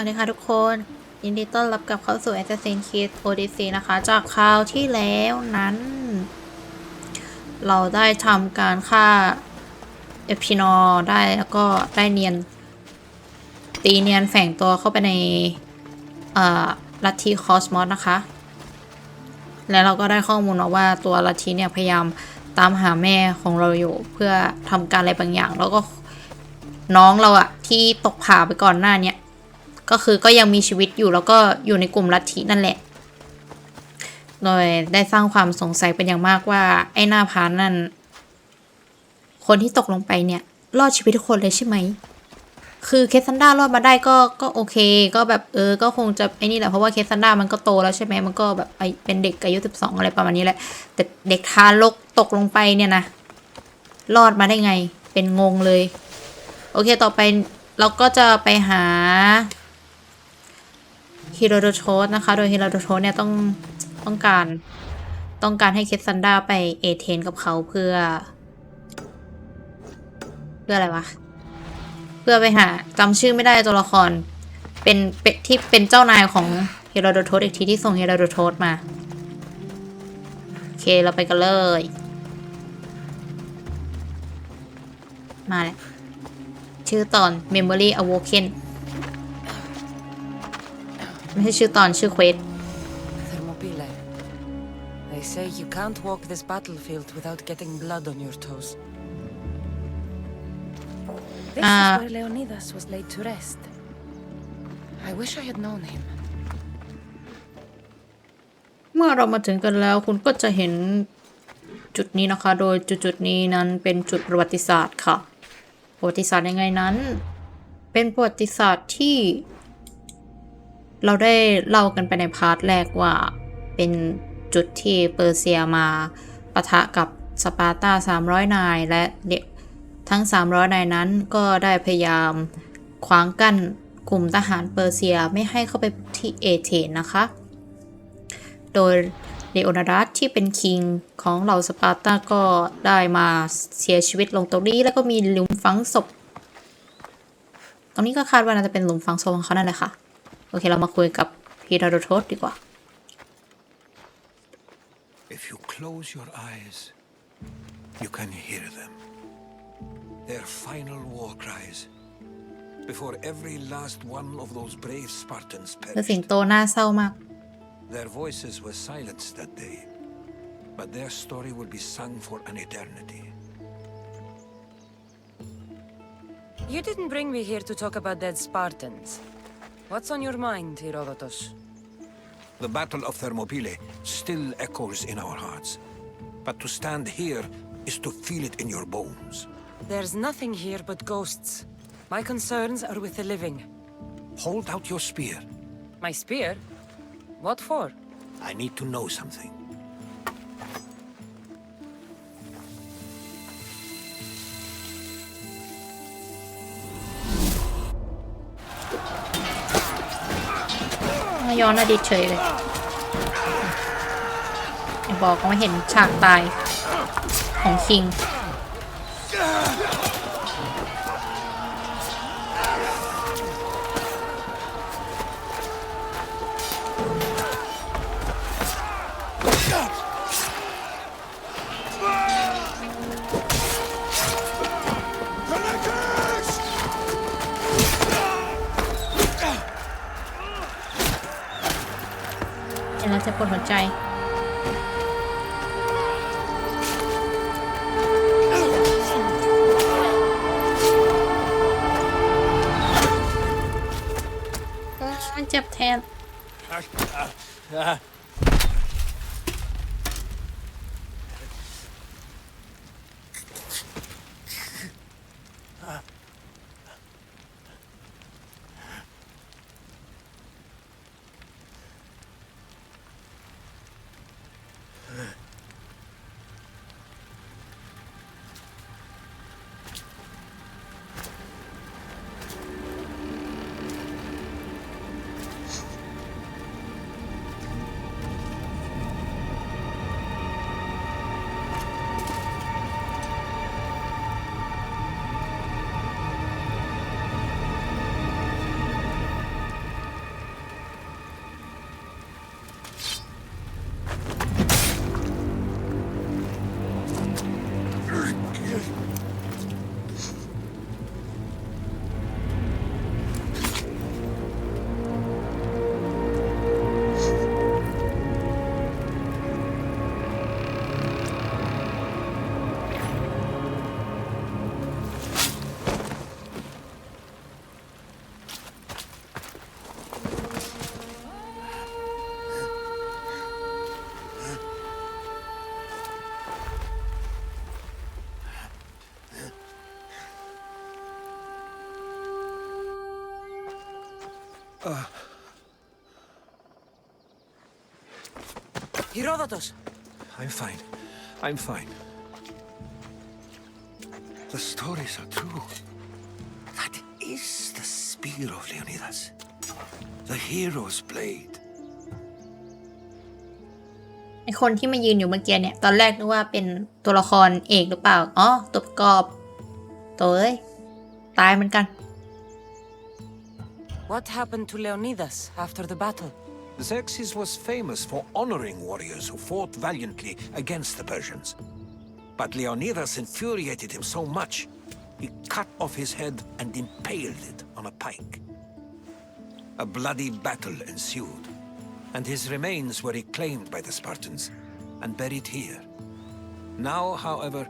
วัสดีค่ะทุกคนยินดีต้อนรับกลับเข้าสู่ Assassin's Creed Odyssey นะคะจากคราวที่แล้วนั้น เราได้ทำการฆ่าเอพินอร์ได้แล้วก็ได้เนียนตีเนียนแฝงตัวเข้าไปในลัทธิคอสมอสนะคะแล้วเราก็ได้ข้อมูลมาว่าตัวลัทธิเนี่ยพยายามตามหาแม่ของเราอยู่เพื่อทำการอะไรบางอย่างแล้วก็น้องเราอะที่ตกผาไปก่อนหน้าเนี่ยก็คือก็ยังมีชีวิตอยู่แล้วก็อยู่ในกลุ่มลัทธินั่นแหละโดยได้สร้างความสงสัยเป็นอย่างมากว่าไอ้หน้าผานั่นคนที่ตกลงไปเนี่ยรอดชีวิตทุกคนเลยใช่ไหมคือเคสซันดารอดมาได้ก็โอเคก็แบบก็คงจะไอ้นี่แหละเพราะว่าเคสซันดามันก็โตแล้วใช่ไหมมันก็แบบเป็นเด็กอายุ12อะไรประมาณนี้แหละแต่เด็กทารกตกลงไปเนี่ยนะรอดมาได้ไงเป็นงงเลยโอเคต่อไปเราก็จะไปหาฮิโรโดโทสนะคะโดยฮิโรโดโทสเนี่ยต้องการให้เคสซันดาไปเอเธนกับเขาเพื่ออะไรวะเพื่อไปหาจำชื่อไม่ได้ตัวละครเป็นที่เป็นเจ้านายของเฮโรโดโทสอีกทีที่ส่งเฮโรโดโทสมาโอเคเราไปกันเลยมาแล้วชื่อตอน Memory Awoken ไม่ใช่ชื่อตอนชื่อเควส They say you can't walk this battlefield without getting blood on your toes. This is where Leonidas was laid to rest. I wish I had known him. เมื่อเรามาถึงกันแล้วคุณก็จะเห็นจุดนี้นะคะโดยจุดนี้นั้นเป็นจุดประวัติศาสตร์ค่ะประวัติศาสตร์ยังไงนั้นเป็นประวัติศาสตร์ที่เราได้เล่ากันไปในพาร์ทแรกว่าเป็นจุดที่เปอร์เซียมาปะทะกับสปาร์ตา300นายและทั้ง300นายนั้นก็ได้พยายามขวางกั้นกลุ่มทหารเปอร์เซียไม่ให้เข้าไปที่เอเธนนะคะโดยเลโอนารัสที่เป็นคิงของเหล่าสปาร์ตาก็ได้มาเสียชีวิตลงตรงนี้แล้วก็มีหลุมฝังศพตรงนี้ก็คาดว่าน่าจะเป็นหลุมฝังศพของเขานั่นแหละค่ะโอเคเรามาคุยกับฮีโรโดโทสดีกว่า If you close your eyes, you can hear them. Their final war cries before every last one of those brave Spartans สิง perished. โตน่าเศร้ามาก Their voices were silenced that day, but their story will be sung for an eternity. You didn't bring me here to talk about dead Spartans. What's on your mind, Herodotus? The Battle of Thermopylae still echoes in our hearts, but to stand here is to feel it in your bones. There's nothing here but ghosts. My concerns are with the living. Hold out your spear. My spear? What for? I need to know something.ย้อนอดีตเฉยเลยบอกว่าเห็นฉากตายของคิงเห็นแล้วจะปวดหัวใจเจ็บแทน Herodotus! I'm fine. I'm fine. The stories are true. That is the spear of Leonidas. The hero's blade. ไอคนที่มายืนอยู่เมื่อกี้เนี่ย ตอนแรกนึกว่าเป็นตัวละครเอกหรือเปล่า อ๋อ ตัวประกอบตัวเอ้ย ตายเหมือนกัน What happened to Leonidas after the battle? Xerxes was famous for honoring warriors who fought valiantly against the Persians. But Leonidas infuriated him so much, he cut off his head and impaled it on a pike. A bloody battle ensued, and his remains were reclaimed by the Spartans and buried here. Now, however,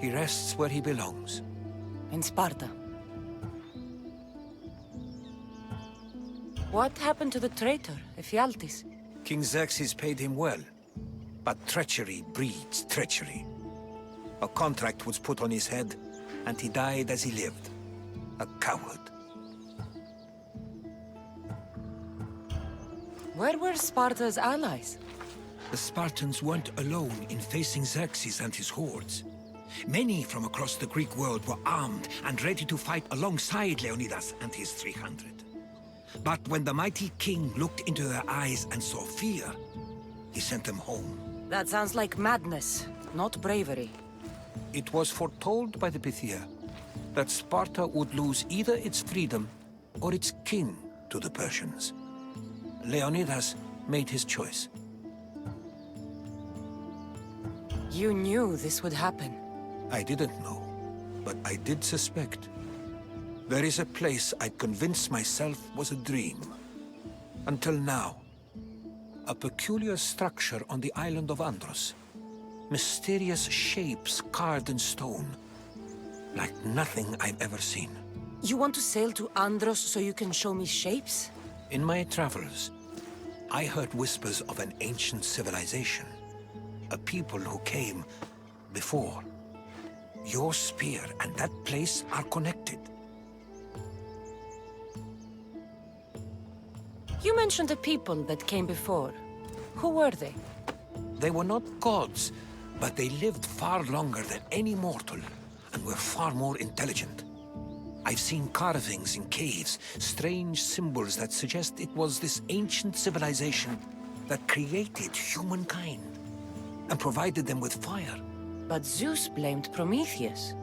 he rests where he belongs. In Sparta. What happened to the traitor, Ephialtes? King Xerxes paid him well, but treachery breeds treachery. A contract was put on his head, and he died as he lived, a coward. Where were Sparta's allies? The Spartans weren't alone in facing Xerxes and his hordes. Many from across the Greek world were armed and ready to fight alongside Leonidas and his 300. But when the mighty king looked into their eyes and saw fear, he sent them home. That sounds like madness, not bravery. It was foretold by the Pythia that Sparta would lose either its freedom or its king to the Persians. Leonidas made his choice. You knew this would happen. I didn't know, but I did suspect. There is a place I'd convinced myself was a dream. Until now. A peculiar structure on the island of Andros. Mysterious shapes carved in stone. Like nothing I've ever seen. You want to sail to Andros so you can show me shapes? In my travels, I heard whispers of an ancient civilization. A people who came before. Your spear and that place are connected. You mentioned a people that came before. Who were they? They were not gods, but they lived far longer than any mortal and were far more intelligent. I've seen carvings in caves, strange symbols that suggest it was this ancient civilization that created humankind and provided them with fire. But Zeus blamed Prometheus.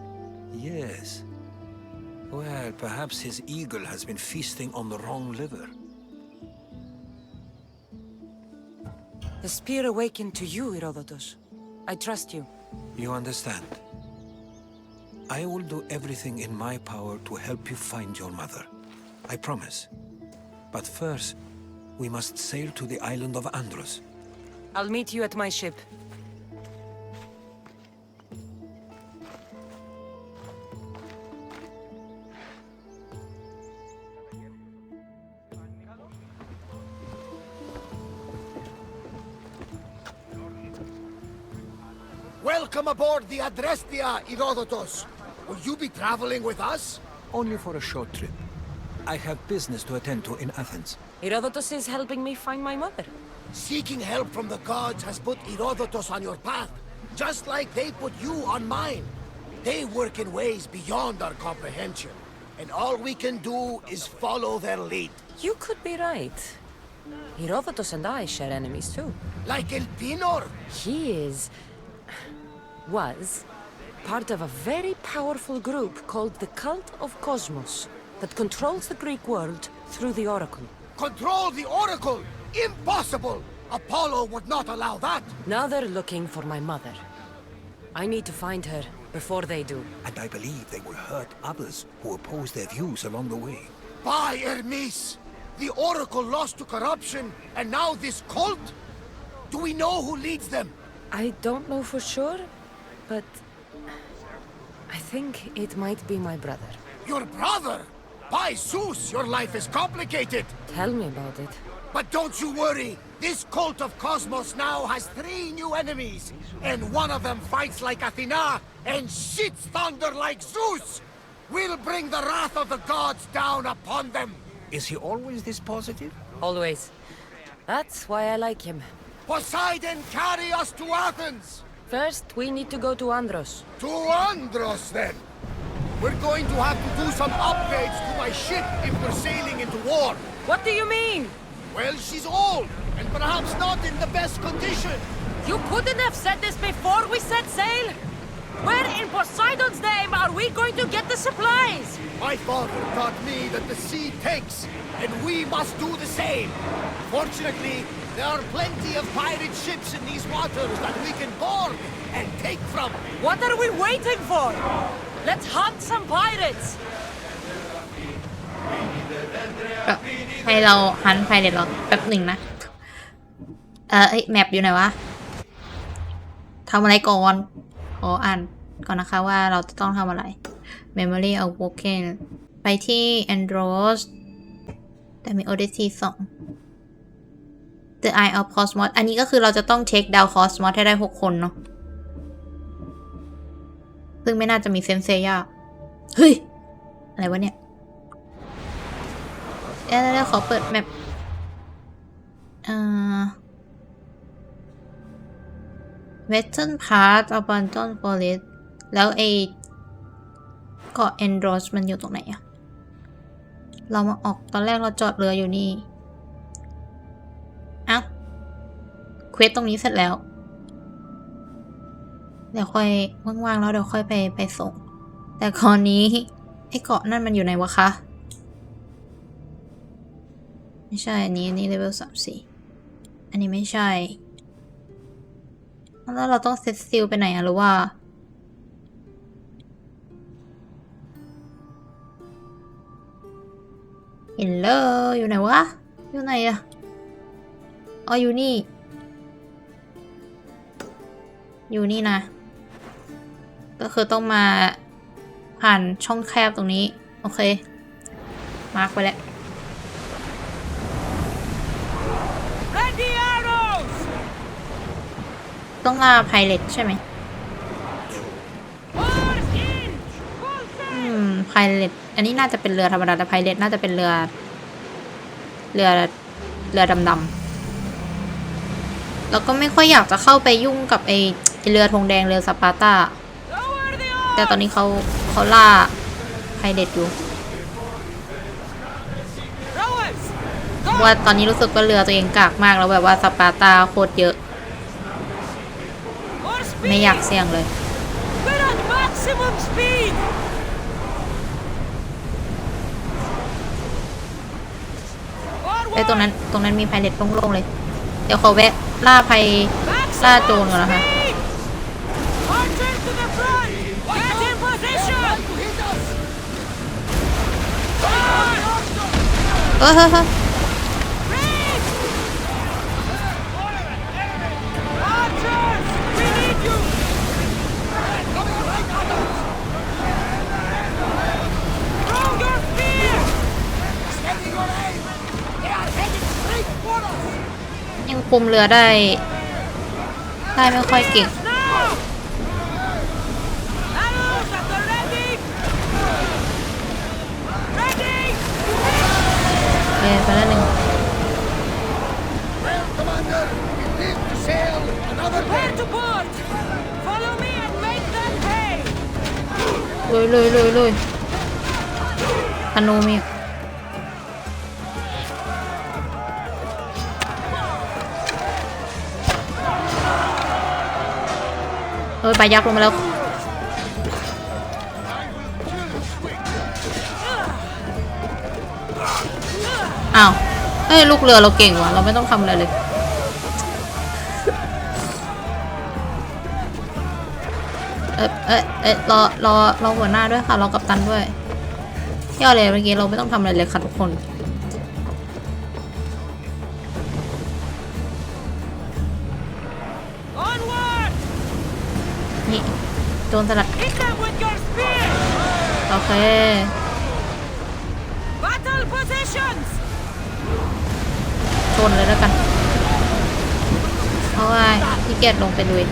Yes. Well, perhaps his eagle has been feasting on the wrong liver. The spear awakened to you, Herodotus. I trust you. You understand. I will do everything in my power to help you find your mother. I promise. But first, we must sail to the island of Andros. I'll meet you at my ship. Welcome aboard the Adrestia, Herodotus. Will you be traveling with us? Only for a short trip. I have business to attend to in Athens. Herodotus is helping me find my mother. Seeking help from the gods has put Herodotus on your path, just like they put you on mine. They work in ways beyond our comprehension, and all we can do is follow their lead. You could be right. Herodotus and I share enemies too. Like El Pinor. He was part of a very powerful group called the Cult of Cosmos that controls the Greek world through the Oracle. Control the Oracle? Impossible! Apollo would not allow that. Now they're looking for my mother. I need to find her before they do. And I believe they will hurt others who oppose their views along the way. By Hermes! The Oracle lost to corruption, and now this cult? Do we know who leads them? I don't know for sure, but I think it might be my brother. Your brother? By Zeus, your life is complicated. Tell me about it. But don't you worry. This cult of Cosmos now has 3 new enemies. And one of them fights like Athena and shits thunder like Zeus. We'll bring the wrath of the gods down upon them. Is he always this positive? Always. That's why I like him. Poseidon, carry us to Athens! First, we need to go to Andros. To Andros, then! We're going to have to do some upgrades to my ship if we're sailing into war. What do you mean? Well, she's old, and perhaps not in the best condition. You couldn't have said this before we set sail? Where in Poseidon's name are we going to get the supplies? My father taught me that the sea takes, and we must do the same. Fortunately, there are plenty of pirate ships in these waters that we can board and take from. What are we waiting for? Let's hunt some pirates. ให้เราหันไพเรตเหรอแป๊บหนึ่งนะแมปอยู่ไหนวะทำอะไรก่อนอ่านก่อนนะคะว่าเราจะต้องทำอะไร Memory Awoken ไปที่ Andros แต่มี Odyssey 2 The Eye of Cosmos อันนี้ก็คือเราจะต้องเช็คดาว Cosmos ให้ได้6คนเนาะซึ่งไม่น่าจะมีเซนเซย่าเฮ้ยอะไรวะเนี่ยเดี๋ยวขอเปิดแมปWestern Part of Abandon Forest แล้วไอเกาะ Andros มันอยู่ตรงไหนอะเรามาออกตอนแรกเราจอดเรืออยู่นี่อ่ะเควสตรงนี้เสร็จแล้วเดี๋ยวค่อยว่างๆแล้วเดี๋ยวค่อยไปส่งแต่คราวนี้ไอเกาะนั่นมันอยู่ไหนวะคะไม่ใช่อันนี้เลเวล34อันนี้ไม่ใช่แล้วเราต้องเซตซิลไปไหนอะหรือว่าเห็นเลยอยู่ไหนวะอยู่ไหนอะอ๋ออยู่นี่นะก็คือต้องมาผ่านช่องแคบตรงนี้โอเคมาร์กไปแล้วต้องล่าไพเรตใช่ไหมไพเรตอันนี้น่าจะเป็นเรือธรรมดาแต่ไพเรตน่าจะเป็นเรือดำแล้วก็ไม่ค่อยอยากจะเข้าไปยุ่งกับไอเรือธงแดงเรือสปาร์ตาแต่ตอนนี้เขาล่าไพเรตอยู่ว่าตอนนี้รู้สึกว่าเรือตัวเองกากมากแล้วแบบว่าสปาร์ตาโคตรเยอะไม่อยากเสี่ยงเลยไอ้ตรงนั้นมีไพเรตโล่งๆเลยเดี๋ยวขอแวะล่าโจรก่อนนะคะเฮ้ยยังคุมเรือได้ไม่ค่อยเก่งไปแล้วหนึ่งเลยธนูมีปลายักษ์ลงมาแล้วอ้าวลูกเรือเราเก่งว่ะเราไม่ต้องทำอะไรเลยรอหัวหน้าด้วยค่ะรอกัปตันด้วยย่อเลยเมื่อกี้เราไม่ต้องทำอะไรเลยค่ะทุกคนนี่โจรสลัดโอเคชนเลยแล้วกันเพราะว่าพี่เกียรลงไปลุย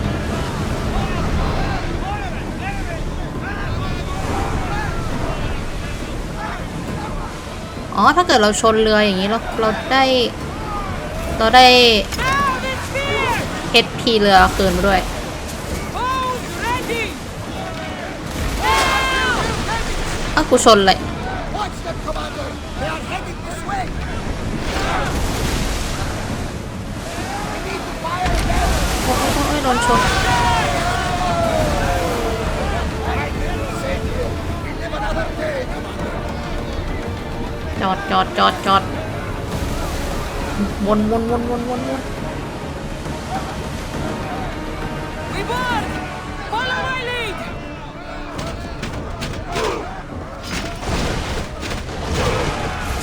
ถ้าเกิดเราชนเรืออย่างนี้เราได้ HP เรือเกินมาด้วยอ้าวกูชนเลย Watch them, Commander! They are heading this way! We need to fire again! โอ้ยโดนชน I didn't say to you, we live another day, Commander! จอดวนWe board! Follow my lead!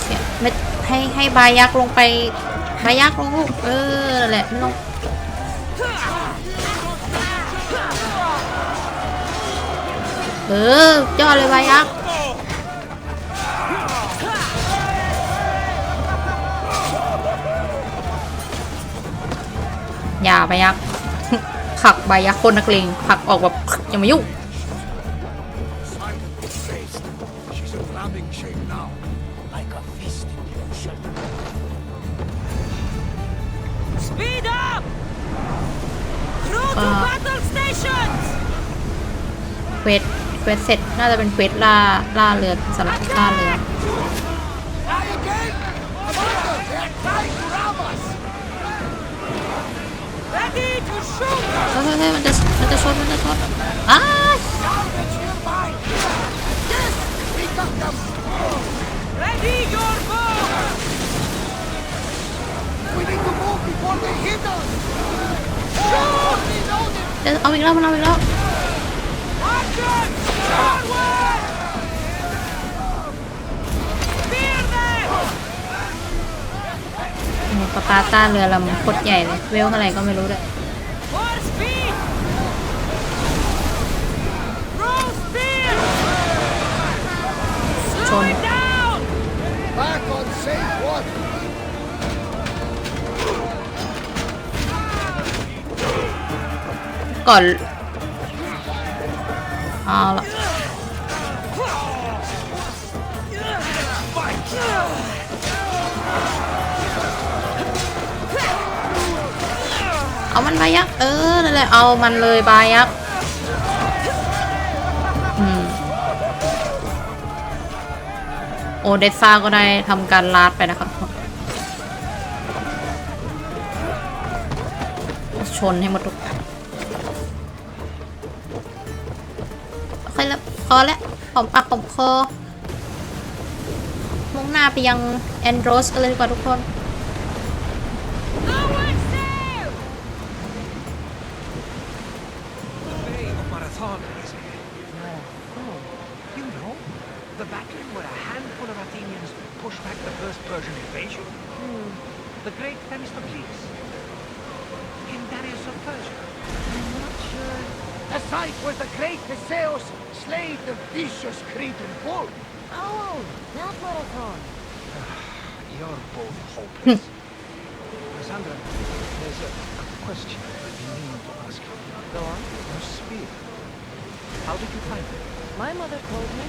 เสียไม่ให้บายักลงไปบายักลงลูกนั่นแหละไม่ลงยอดเลยบายักอย่าบายัก ผลักบายักคนนักเลงผลักออกแบบอย่ามายุ่ง She's in ramming shape now, like a fist in the ocean. Speed up! Through to battle stations! เควสเสร็จน่าจะเป็นเควสล่าเรือสลับล่าเรือ Try again! Commander, they are trying to ram us! Ready to shoot! เฮ้ยมันจะชนอ้าย Salvage nearby! Yes! We got them! Ready your bow! We need to move before they hit us! Shoot! Reloading! เอาอีกแล้วมันเอาอีกแล้ว Action! Forward! Spear them! สปาร์ต้าเรือลำโคตรใหญ่เลยเวลเท่าไหร่ก็ไม่รู้ด้วย More speed! Throw spear! ช Slow น it down! Back on safe water! ก่อนเอาละเอามันบายักนั่นแหละเอามันเลยบายักโอเดซ่าก็ได้ทำการลาดไปนะครับชนให้หมดทุกโอเคแล้วพอแล้วหอมปากหอมคอมุ่งหน้าไปยังแอนโดรสกันเลยดีกว่าทุกคน Lower sail! Bay of Marathon, is it? Oh, you know, the battle where a handful of Athenians pushed back the first Persian invasion. The great Themistocles. In Darius of Persia. I'm not sure. The site where the great Theseus slayed the vicious Cretan bull. Oh, that marathon. You're both hopeless. Cassandra, there's a question I've been meaning to ask you. Go on. Your spear. How did you find it? My mother told me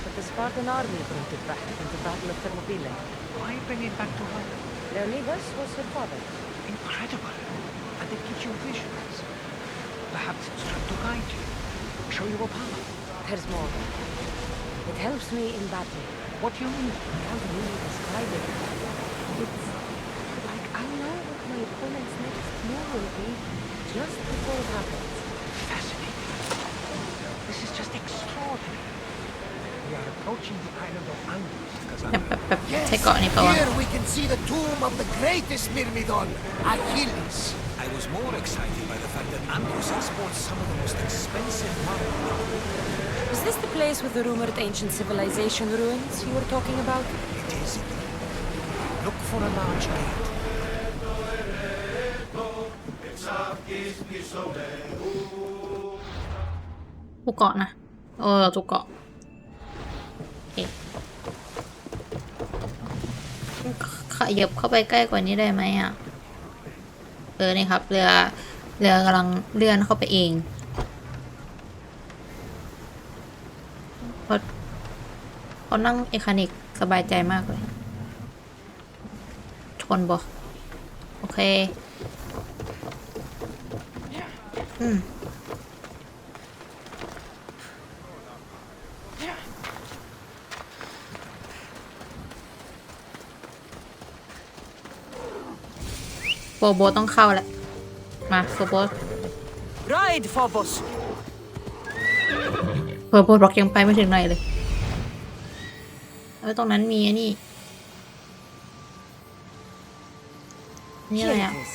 that the Spartan army brought it back in the Battle of Thermopylae. Why bring it back to her? Leonidas was her father. Incredible. And it gives you visions. Perhaps it's trying to guide you, show you a path. There's more. It helps me in battle. What do you mean? I can't really describe it. It's like I know what my opponent's next move will be just before it happens. Fascinating. This is just extraordinary. We are approaching the island of Andros, แบบ Cassandra. ใช้เกาะนี่ปะวะ Here we can see the tomb of the greatest Myrmidon, Achilles. I was more excited by the fact that Andros exports some of the most expensive marble. Is this the place with the rumored ancient civilization ruins you were talking about? It is. Look for a large gate. ทุกเกาะนะทุกเกาะโอเคขยับเข้าไปใกล้กว่านี้ได้ไหมอ่ะนี่ครับเรือกำลังเลื่อนเข้าไปเองเพราะนั่งเอคานิกสบายใจมากเลยชนบ่โอเค อืมโบโบต้องเข้าแหละมาโบโบ Ride, Phobos! โบโบบอกยังไปไม่ถึงไหนเลยตรงนั้นมีอันนี่นี่อะไร Here อ่ะ it is.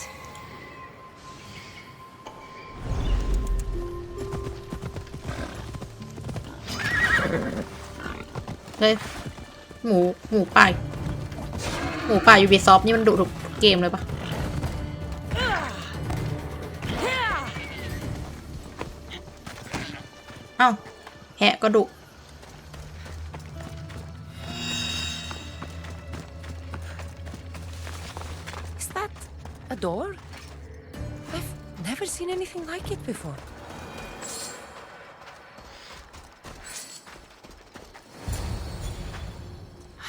เลยหมูป่ายูบีซอฟนี่มันดุทุกเกมเลยปะเอ้าแหะก็ดุ Is that a door? I've never seen anything like it before.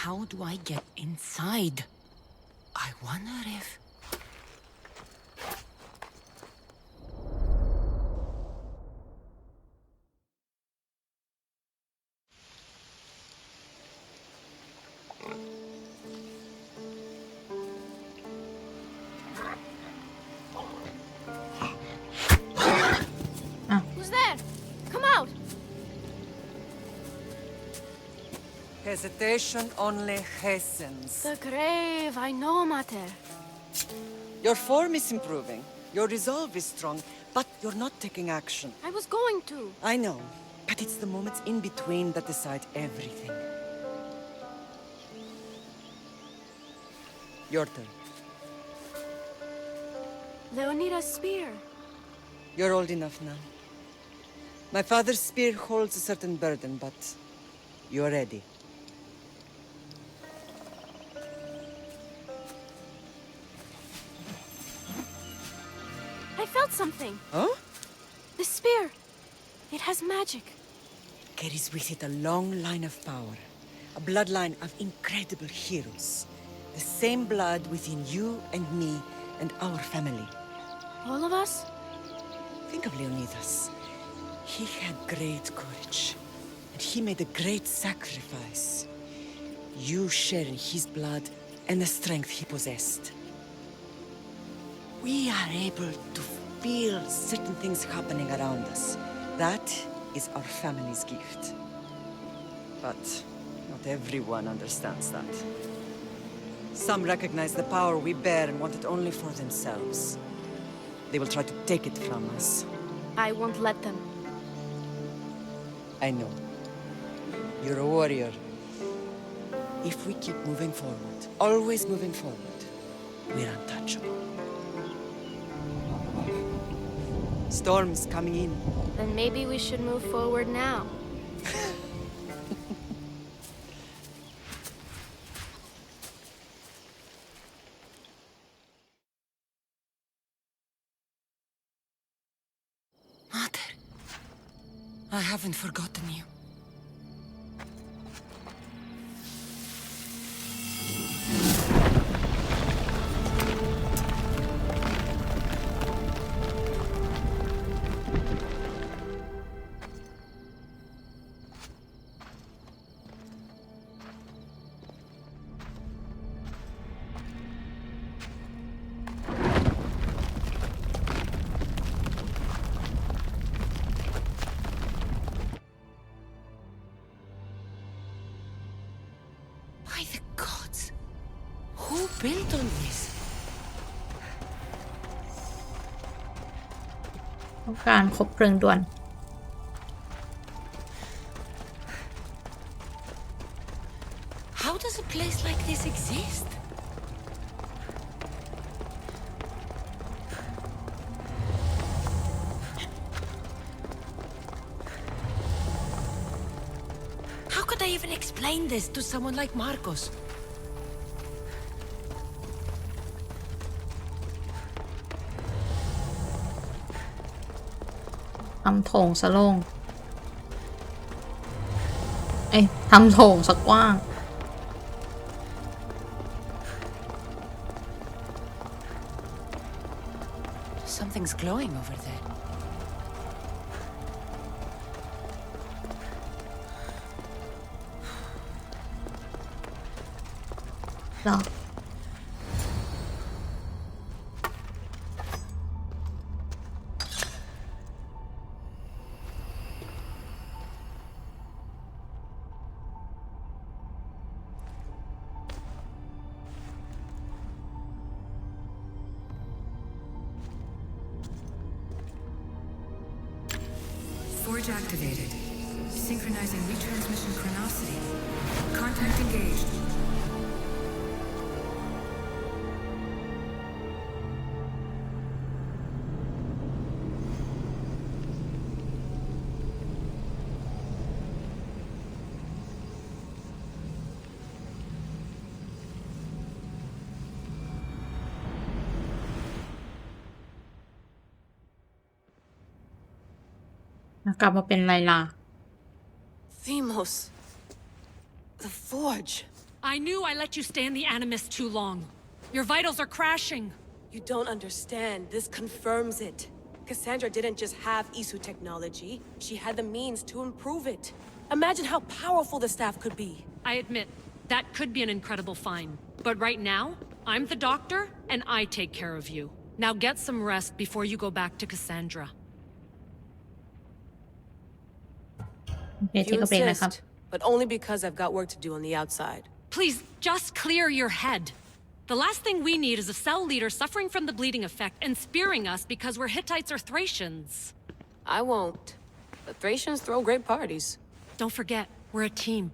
How do I get inside? I wonder if... Who's there? Come out! Hesitation only hastens. The grave, I know, Mater. Your form is improving. Your resolve is strong, but you're not taking action. I was going to. I know, but it's the moments in between that decide everything. Your turn. Leonida's spear. You're old enough now. My father's spear holds a certain burden, but you're ready. I felt something. Huh? The spear. It has magic. Carries with it a long line of power. A bloodline of incredible heroes. The same blood within you and me and our family. All of us? Think of Leonidas. He had great courage, and he made a great sacrifice. You share in his blood and the strength he possessed. We are able to feel certain things happening around us. That is our family's gift. But not everyone understands that. Some recognize the power we bear and want it only for themselves. They will try to take it from us. I won't let them. I know. You're a warrior. If we keep moving forward, always moving forward, we're untouchable. Storm's coming in. Then maybe we should move forward now. Mother, I haven't forgotten you. By the gods, who built on this? ต้องการคบเพลิงด่วน How does a place like this exist? How could I even explain this to someone like Marcos? ทำโถงสะโล่งทำโถงสักกว้าง Something's glowing over there. หรอForge activated. Synchronizing retransmission chronicity. Contact engaged. กลับมาเป็นไรล่ะ Themos. The Forge. I knew I let you stay in the Animus too long. Your vitals are crashing. You don't understand. This confirms it. Cassandra didn't just have Isu technology. She had the means to improve it. Imagine how powerful the staff could be. I admit, that could be an incredible find. But right now, I'm the doctor, and I take care of you. Now get some rest before you go back to Cassandra. โอเคที่ก็เบรกนะครับ but only because I've got work to do on the outside. Please, just clear your head. The last thing we need is a cell leader suffering from the bleeding effect and spearing us because we're Hittites or Thracians. I won't. The Thracians throw great parties. Don't forget, we're a team.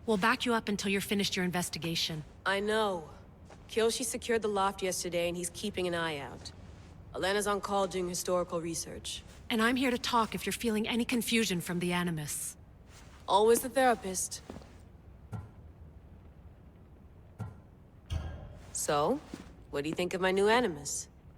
We'll back you up until you're finished your investigation. I know. Kyoshi secured the loft yesterday and he's keeping an eye out. Elena's on call doing historical research. And I'm here to talk if you're feeling any confusion from the Animus. Always the therapist. So, what do you think of my new Animus?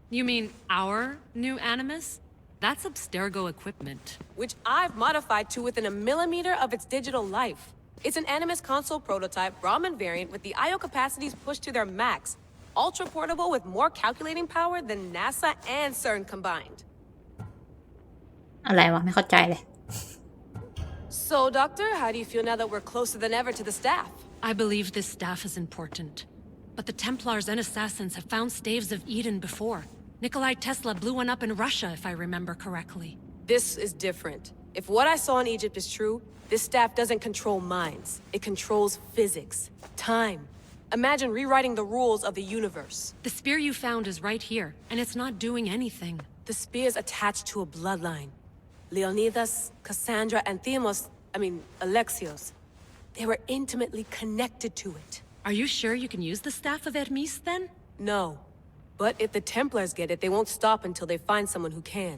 You mean our new Animus? That's Abstergo equipment. Which I've modified to within a millimeter of its digital life. It's an Animus console prototype Brahmin variant with the I/O capacities pushed to their max. Ultra portable with more calculating power than NASA and CERN combined. อะไรวะไม่เข้าใจเลย So, Doctor, how do you feel now that we're closer than ever to the staff? I believe this staff is important. But the Templars and Assassins have found staves of Eden before. Nikolai Tesla blew one up in Russia, if I remember correctly. This is different. If what I saw in Egypt is true, this staff doesn't control minds. It controls physics, time. Imagine rewriting the rules of the universe. The spear you found is right here, and it's not doing anything. The spear's attached to a bloodline. Leonidas, Cassandra, and Alexios. They were intimately connected to it. Are you sure you can use the staff of Hermes, then? No. But if the Templars get it, they won't stop until they find someone who can.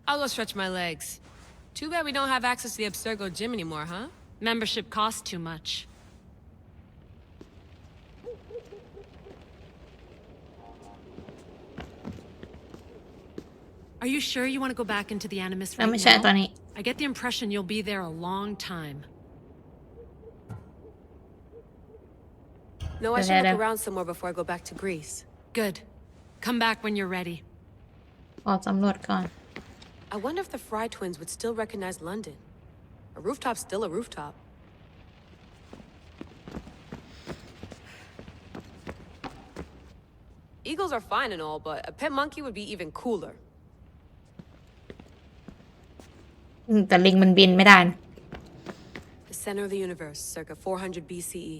I'll go stretch my legs. Too bad we don't have access to the Abstergo gym anymore, huh? Membership costs too much. Are you sure you want to go back into the Animus right ไม่ใช่ตอน now? นี้ I get the impression you'll be there a long time. No, I should look around some more before I go back to Greece. Good. Come back when you're ready. ขอสำรวจก่อน I wonder if the Fry twins would still recognize London. A rooftop's still a rooftop. Eagles are fine and all, but a pet monkey would be even cooler. แต่ลิงมันบินไม่ได้นะ The center of the universe, circa 400 BCE.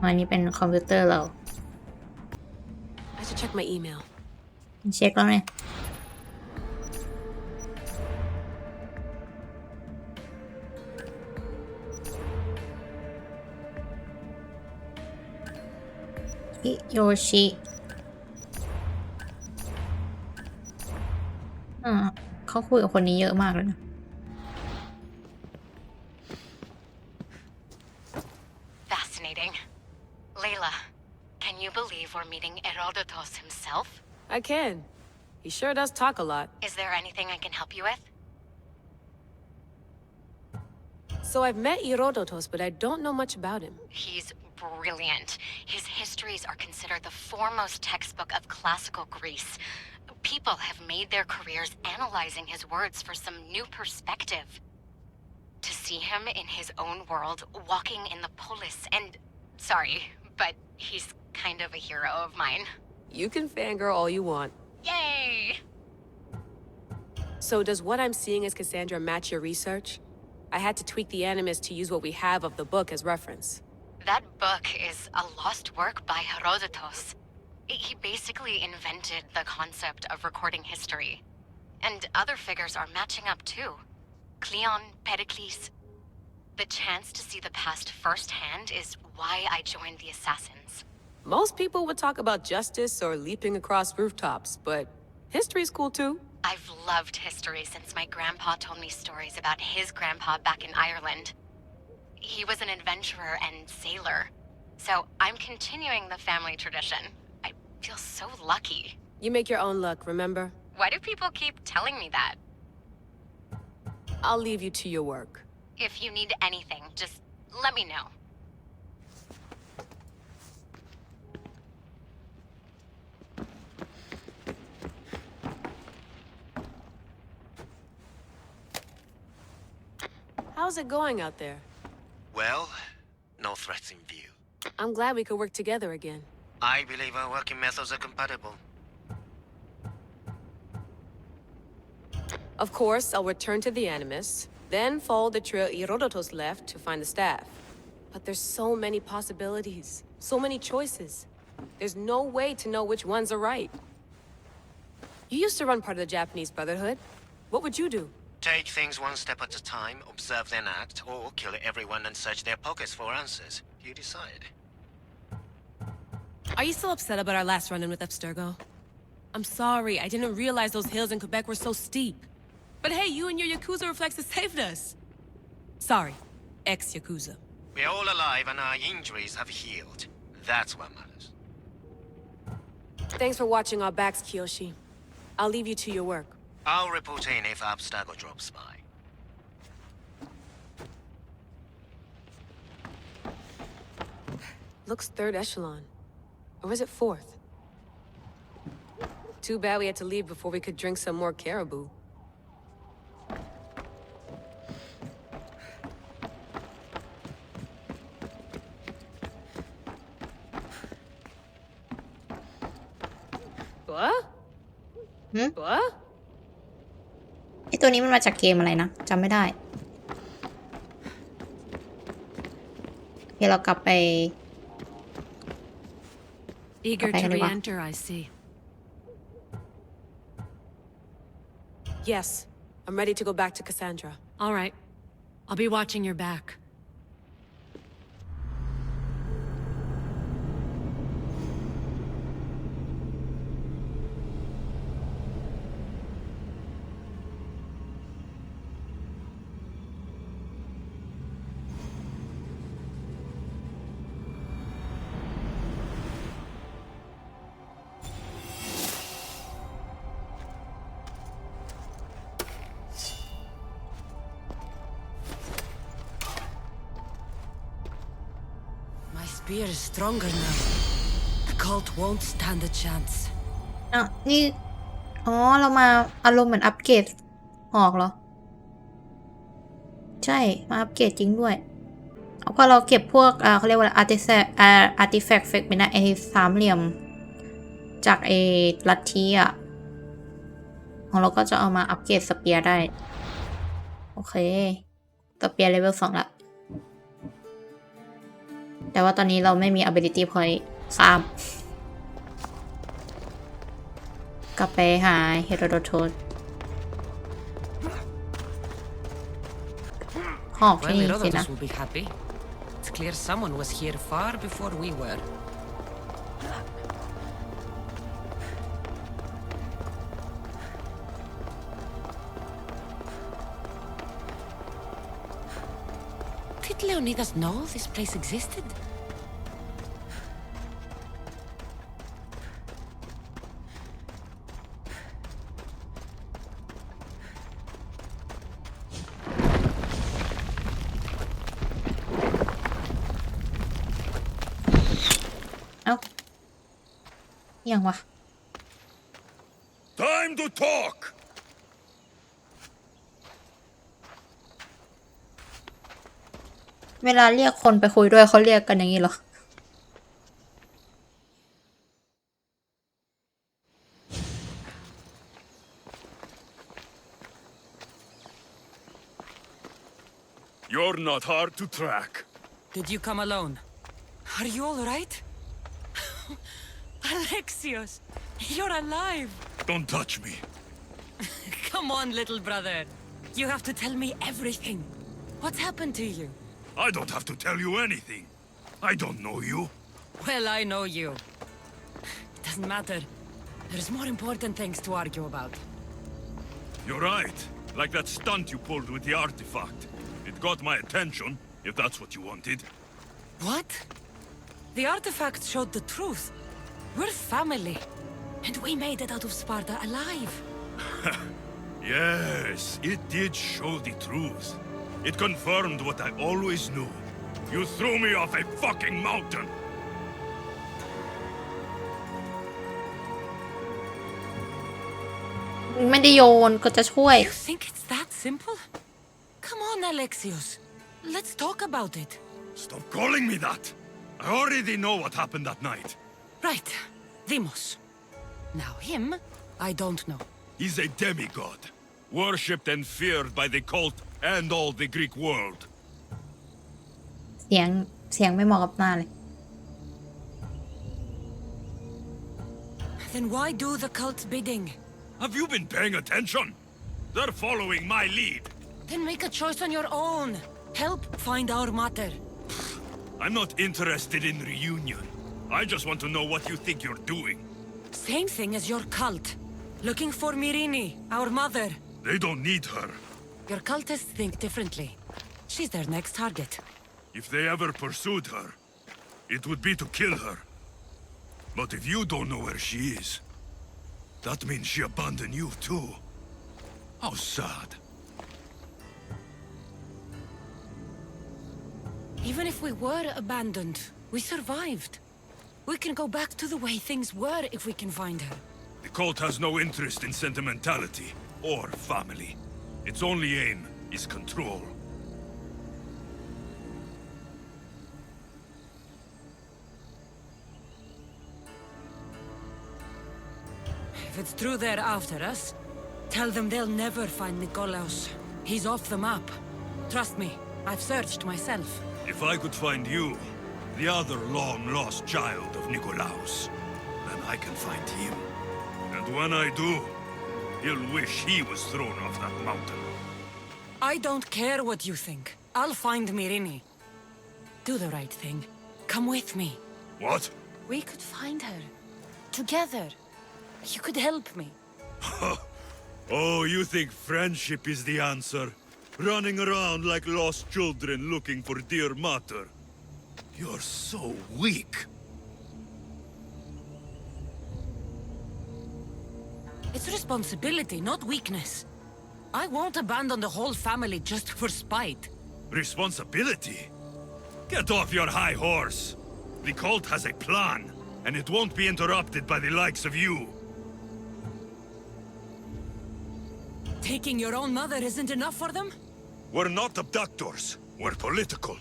อันนี้เป็นคอมพิวเตอร์เรา I should check my email. เช็คแล้วเนี่ยฮิโยชิเขาคุยกับคนนี้เยอะมากเลยนะ Fascinating. Layla, can you believe we're meeting Herodotus himself? I can. He sure does talk a lot. Is there anything I can help you with? So I've met Herodotus, but I don't know much about him. He's brilliant. His histories are considered the foremost textbook of classical Greece. People have made their careers analyzing his words for some new perspective. To see him in his own world, walking in the polis, and... Sorry, but he's kind of a hero of mine. You can fangirl all you want. Yay! So does what I'm seeing as Cassandra match your research? I had to tweak the animus to use what we have of the book as reference. That book is a lost work by Herodotus. He basically invented the concept of recording history. And other figures are matching up too. Cleon, Pericles. The chance to see the past firsthand is why I joined the Assassins. Most people would talk about justice or leaping across rooftops, but history's cool too. I've loved history since my grandpa told me stories about his grandpa back in Ireland. He was an adventurer and sailor. So I'm continuing the family tradition. I feel so lucky. You make your own luck, remember? Why do people keep telling me that? I'll leave you to your work. If you need anything, just let me know. How's it going out there? Well, no threats in view. I'm glad we could work together again. I believe our working methods are compatible. Of course, I'll return to the Animus, then follow the trail Herodotus left to find the staff. But there's so many possibilities, so many choices. There's no way to know which ones are right. You used to run part of the Japanese Brotherhood. What would you do? Take things one step at a time, observe then act, or kill everyone and search their pockets for answers. You decide. Are you still upset about our last run-in with Abstergo? I'm sorry, I didn't realize those hills in Quebec were so steep. But hey, you and your Yakuza reflexes saved us. Sorry, ex-Yakuza. We're all alive and our injuries have healed. That's what matters. Thanks for watching our backs, Kiyoshi. I'll leave you to your work. I'll report in if Abstergo drops by. Looks third echelon. Or is it fourth? Too bad we had to leave before we could drink some more caribou. What? What? ไอตัวนี้มันมาจากเกมอะไรนะจำไม่ได้เดี๋ยวเรากลับไป Eager to re-enter, I see. Yes, I'm ready to go back to Cassandra. All right. I'll be watching your back. My spear is stronger now. The cult won't stand a chance. อ่ะนี่อ๋อเรามาอารมณ์เหมือนอัปเกรดออกเหรอใช่มาอัปเกรดจริงด้วยพอเราเก็บพวกเขาเรียกว่าอาร์ติแฟกต์เฟกเป็นไอ้สามเหลี่ยมจากไอ้ลัทธิอ่ะของเราก็จะเอามาอัปเกรดสเปียร์ได้โอเคสเปียร์เลเวล 2ละแต่ว่าตอนนี้เราไม่มี ability point ข้ามกลับไปหาเฮโรโดโทสหอกที่นี่สินะ will be happy. It's clear someone was here far before we were. Did Leonidas know this place existed? Time to talk! เวลาเรียกคนไปคุยด้วยเขาเรียกกันอย่างนี้เหรอ You're not hard to track. Did you come alone? Are you all right? Alexios, you're alive. Don't touch me. Come on, little brother. You have to tell me everything. What's happened to you? I don't have to tell you anything. I don't know you. Well, I know you. It doesn't matter. There's more important things to argue about. You're right. Like that stunt you pulled with the artifact. It got my attention, if that's what you wanted. What? The artifact showed the truth. We're family. And we made it out of Sparta alive. Yes, it did show the truth. It confirmed what I always knew. You threw me off a fucking mountain. ไม่ได้โยนก็จะช่วย You think it's that simple? Come on, Alexios. Let's talk about it. Stop calling me that. I already know what happened that night. Right. Demos. Now him, I don't know. He's a demigod, worshipped and feared by the cult and all the Greek world. เสียงไม่เหมาะกับหน้าเลย Then why do the cult's bidding? Have you been paying attention? They're following my lead. Then make a choice on your own. Help find our mater. I'm not interested in reunion. I just want to know what you think you're doing. Same thing as your cult. Looking for Myrine, our mother. They don't need her. Your cultists think differently. She's their next target. If they ever pursued her, it would be to kill her. But if you don't know where she is, that means she abandoned you too. How sad. Even if we were abandoned, we survived. We can go back to the way things were if we can find her. The cult has no interest in sentimentality or family. Its only aim is control. If it's true they're after us, tell them they'll never find Nikolaos. He's off the map. Trust me, I've searched myself. If I could find you, the other long-lost child of Nikolaos, then I can find him. And when I do, he'll wish he was thrown off that mountain. I don't care what you think. I'll find Myrine. Do the right thing. Come with me. What? We could find her. Together. You could help me. Oh, you think friendship is the answer? Running around like lost children looking for dear mater. You're so weak. It's responsibility, not weakness. I won't abandon the whole family just for spite. Responsibility? Get off your high horse. The cult has a plan, and it won't be interrupted by the likes of you. Taking your own mother isn't enough for them? We're not abductors. We're political.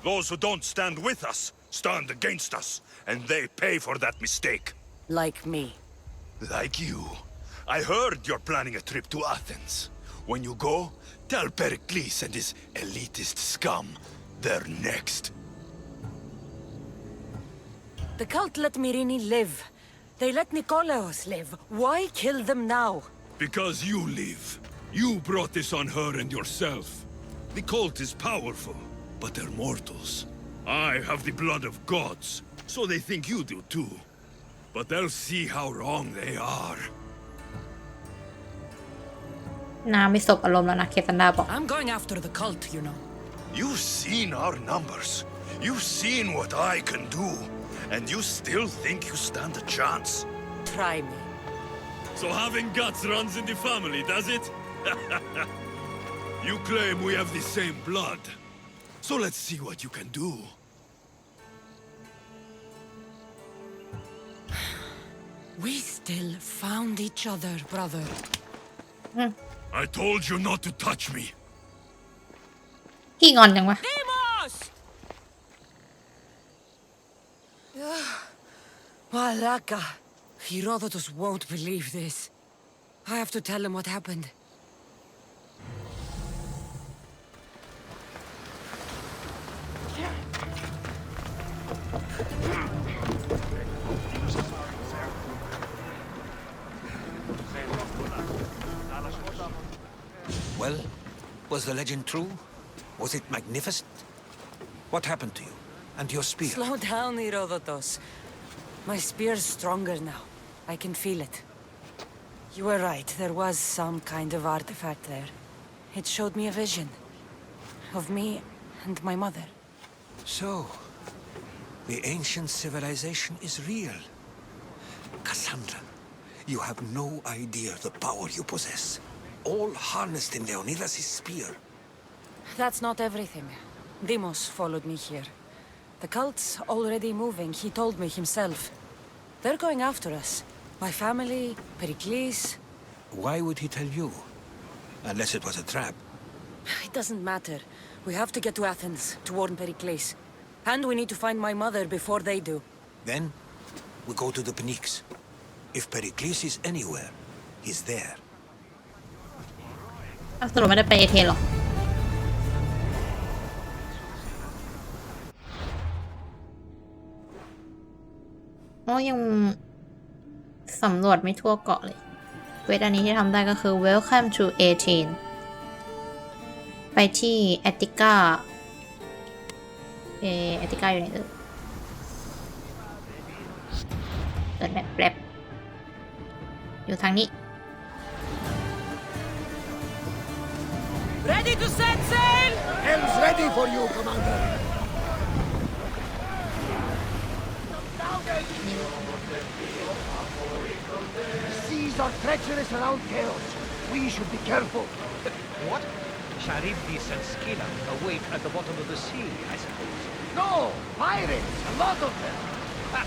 Those who don't stand with us stand against us, and they pay for that mistake. Like me. Like you. I heard you're planning a trip to Athens. When you go, tell Pericles and his elitist scum they're next. The cult let Myrine live. They let Nikolaos live. Why kill them now? Because you live. You brought this on her and yourself. The cult is powerful, but they're mortals. I have the blood of gods, so they think you do too. But they'll see how wrong they are. นาไม่สบอารมณ์แล้วนะเคซันดาบอก I'm going after the cult, you know. You've seen our numbers. You've seen what I can do. And you still think you stand a chance. Try me. So having guts runs in the family, does it? You claim we have the same blood. So let's see what you can do. We still found each other, brother. I told you not to touch me. พี่งอนจังวะ Demos! Malaka. Herodotus won't believe this. I have to tell him what happened. Well, was the legend true? Was it magnificent? What happened to you? And your spear? Slow down, Herodotus. My spear's stronger now. I can feel it. You were right, there was some kind of artifact there. It showed me a vision. Of me and my mother. So, the ancient civilization is real. Cassandra, you have no idea the power you possess. All harnessed in Leonidas' spear. That's not everything. Demos followed me here. The cult's already moving, he told me himself. They're going after us. My family, Pericles. Why would he tell you? Unless it was a trap. It doesn't matter. We have to get to Athens, to warn Pericles. And we need to find my mother before they do. Then, we go to the Pnyx. If Pericles is anywhere, he's there. สรุปไม่ได้ไปเอเธนหรอยังสำรวจไม่ทั่วเกาะเลยเวทอันนี้ที่ทำได้ก็คือ Welcome to Athens ไปที่แอตติกาแอตติกาอยู่ไหนเปิดแบบแป๊บอยู่ทางนี้ Ready to set sail! Helm's ready for you, Commander. The seas are treacherous around Chaos. We should be careful. What? Charybdis and Scylla await at the bottom of the sea, I suppose. No, pirates, a lot of them. Ha!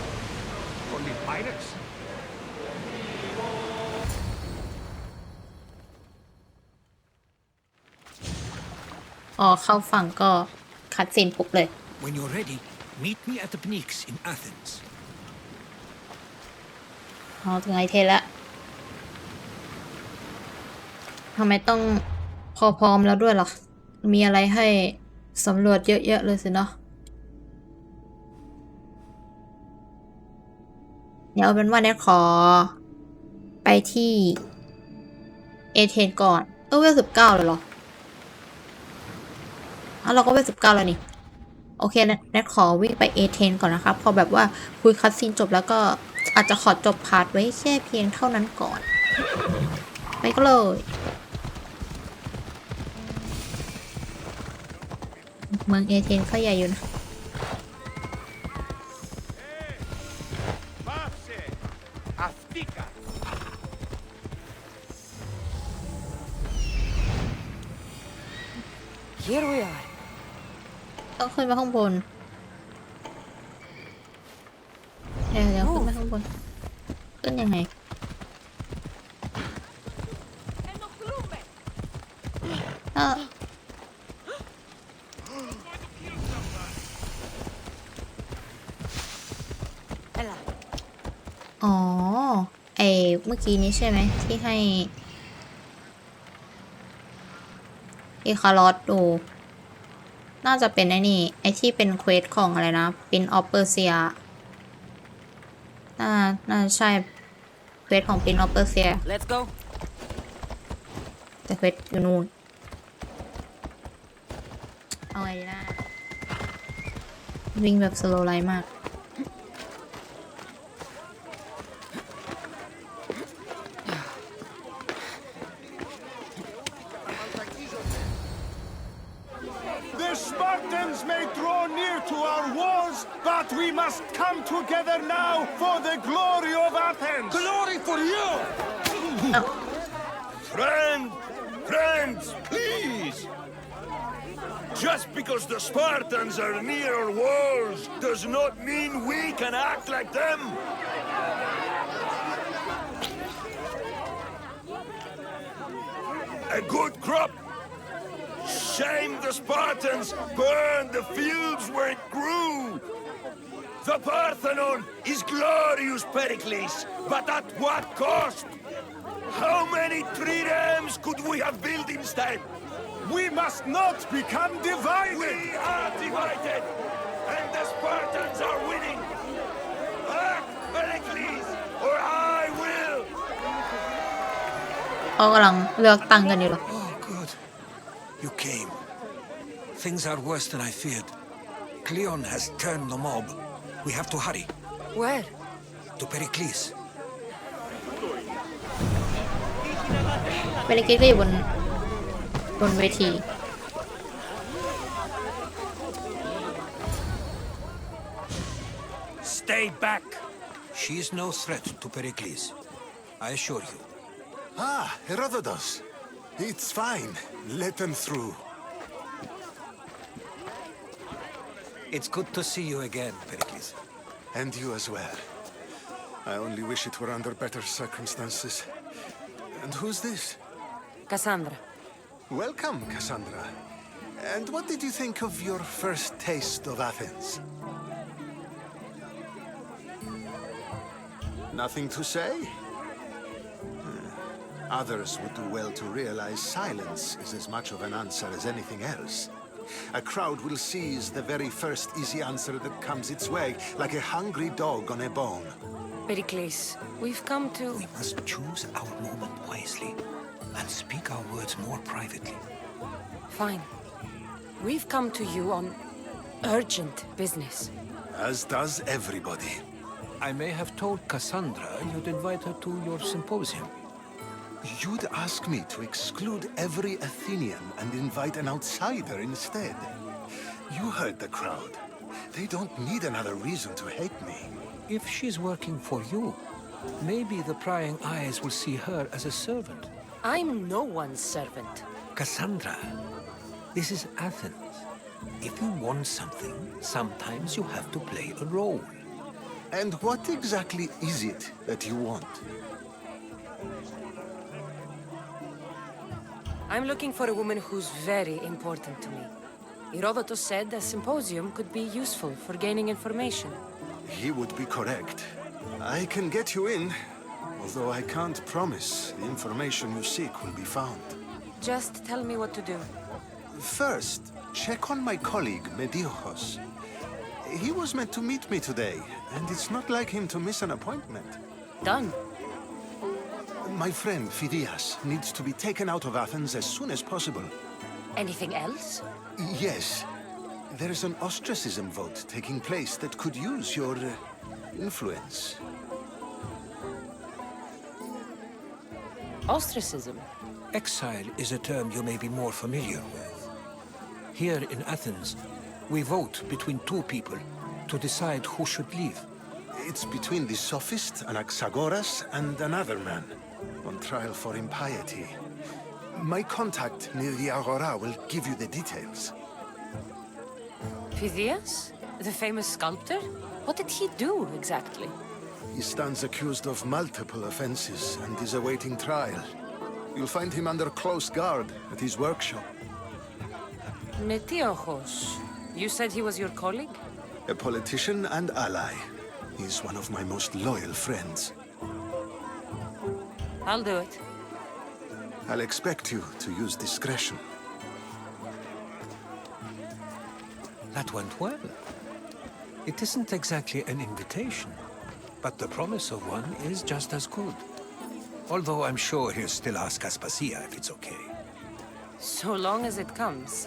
Only pirates? อ๋อเข้าฝั่งก็คัดซีนปุ๊บเลย When you're ready, meet me at the Pnyx in Athens. อ๋อถึงไอเทนแล้วทำไมต้องพอพร้อมแล้วด้วยล่ะมีอะไรให้สำรวจเยอะๆเลยสินะเดี๋ยวเอาเป็นว่าเนี่ยขอไปที่เอเธนก่อนเวล19เลยเหรอเราก็เวล19แล้วนี่โอเคแนทขอวิ่งไปเอเธนก่อนนะครับพอแบบว่าคุยคัสซีนจบแล้วก็อาจจะขอจบพาร์ทไว้แค่เพียงเท่านั้นก่อนไปก็เลยเมืองเอเธนก็ใหญ่อยู่นะHere we are. ต้องขึ้นไปข้างบนเดี๋ยวขึ้นไปข้างบนขึ้นยังไงอ๋อเมื่อกี้นี้ใช่ไหมที่ให้คาร์ลอสดูน่าจะเป็นไอ้นี่ไอ้ที่เป็นเควสของอะไรนะปินออฟเปอร์เซียน่าใช่เควสของปินออฟเปอร์เซีย Let's go. แต่เควสอยู่นู่นเอาไงนะวิ่งแบบสโลว์ไลท์มากSpartans may draw near to our walls, but we must come together now for the glory of Athens. Glory for you! Friends, please! Just because the Spartans are near our walls does not mean we can act like them. A good crop. Shame the Spartans burned the fields where it grew. The Parthenon is glorious, Pericles, but at what cost? How many triremes could we have built instead? We must not become divided! We are divided, and the Spartans are winning. Act, Pericles, or I will! เขากำลังเลือกตั้งกันอยู่หรอ Oh, good. You came. Things are worse than I feared. Cleon has turned the mob. We have to hurry. Where? To Pericles. เบลกิสก็อยู่บนเวที Stay back. She is no threat to Pericles. I assure you. Ah, Herodotus. It's fine. Let them through. It's good to see you again, Pericles. And you as well. I only wish it were under better circumstances. And who's this? Cassandra. Welcome, Cassandra. And what did you think of your first taste of Athens? Nothing to say? Others would do well to realize silence is as much of an answer as anything else. A crowd will seize the very first easy answer that comes its way, like a hungry dog on a bone. Pericles, we've come to... We must choose our moment wisely and speak our words more privately. Fine. We've come to you on urgent business. As does everybody. I may have told Cassandra you'd invite her to your symposium. You'd ask me to exclude every Athenian and invite an outsider instead. You heard the crowd. They don't need another reason to hate me. If she's working for you, maybe the prying eyes will see her as a servant. I'm no one's servant. Cassandra, this is Athens. If you want something, sometimes you have to play a role. And what exactly is it that you want? I'm looking for a woman who's very important to me. Herodotus said a symposium could be useful for gaining information. He would be correct. I can get you in, although I can't promise the information you seek will be found. Just tell me what to do. First, check on my colleague, Mediochos. He was meant to meet me today, and it's not like him to miss an appointment. Done. My friend, Phidias, needs to be taken out of Athens as soon as possible. Anything else? Yes. There is an ostracism vote taking place that could use your influence. Ostracism? Exile is a term you may be more familiar with. Here in Athens, we vote between two people to decide who should leave. It's between the sophist Anaxagoras and another man on trial for impiety. My contact near the Agora will give you the details. Phidias? The famous sculptor? What did he do exactly? He stands accused of multiple offenses and is awaiting trial. You'll find him under close guard at his workshop. Metiochos. You said he was your colleague? A politician and ally. He's one of my most loyal friends. I'll do it. I'll expect you to use discretion. That went well. It isn't exactly an invitation, but the promise of one is just as good. Although I'm sure he'll still ask Aspasia if it's okay. So long as it comes.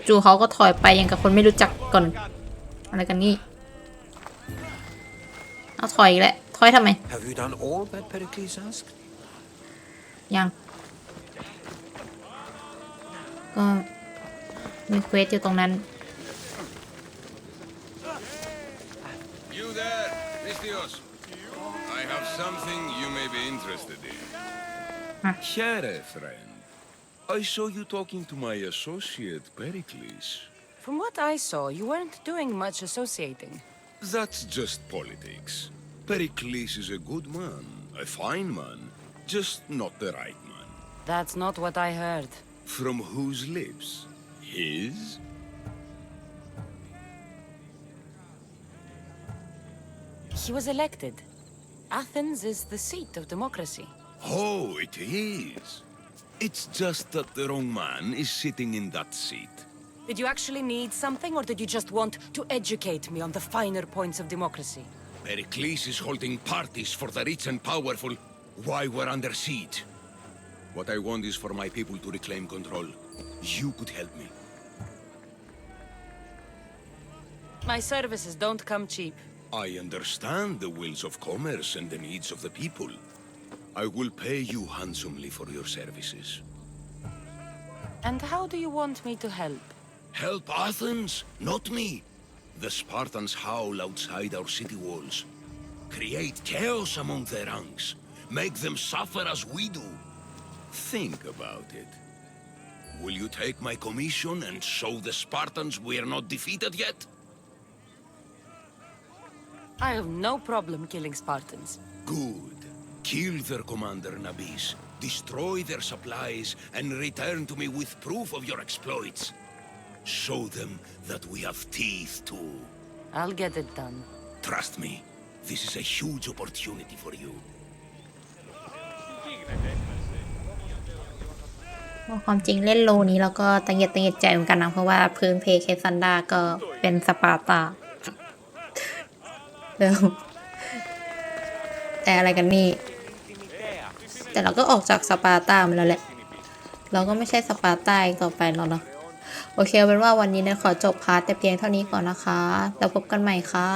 จู่ๆเขาก็ถอยไปอย่างกับคนไม่รู้จักก่อนอะไรกันนี่เอาถอยอีกแล้วถอยทำไม Have you done all that Pericles asked? ยังก็มีเควสอยู่ตรงนั้น You there, Mystios. I have something you may be interested in. Here, friend. I saw you talking to my associate, Pericles. From what I saw, you weren't doing much associating. That's just politics. Pericles is a good man, a fine man, just not the right man. That's not what I heard. From whose lips? His? He was elected. Athens is the seat of democracy. Oh, it is. It's just that the wrong man is sitting in that seat. Did you actually need something, or did you just want to educate me on the finer points of democracy? Pericles is holding parties for the rich and powerful while we're under siege. What I want is for my people to reclaim control. You could help me. My services don't come cheap. I understand the wills of commerce and the needs of the people. I will pay you handsomely for your services. And how do you want me to help? Help Athens, not me. The Spartans howl outside our city walls. Create chaos among their ranks. Make them suffer as we do. Think about it. Will you take my commission and show the Spartans we are not defeated yet? I have no problem killing Spartans. Good. Kill their commander Nabis, destroy their supplies, and return to me with proof of your exploits. Show them that we have teeth too. I'll get it done. Trust me, this is a huge opportunity for you. ความจริงเล่นโลนี้แล้วก็ตังเกียจใจเหมือนกันนะเพราะว่าพื้นเพเคซันดาก็เป็นสปาร์ตาแต่อะไรกันนี่แต่เราก็ออกจากสปาร์ตามาแล้วแหละเราก็ไม่ใช่สปาร์ตาอีกต่อไปแล้วเนาะโอเคเป็นว่าวันนี้เนี่ยขอจบพาร์ทแต่เพียงเท่านี้ก่อนนะคะแล้วพบกันใหม่ค่ะ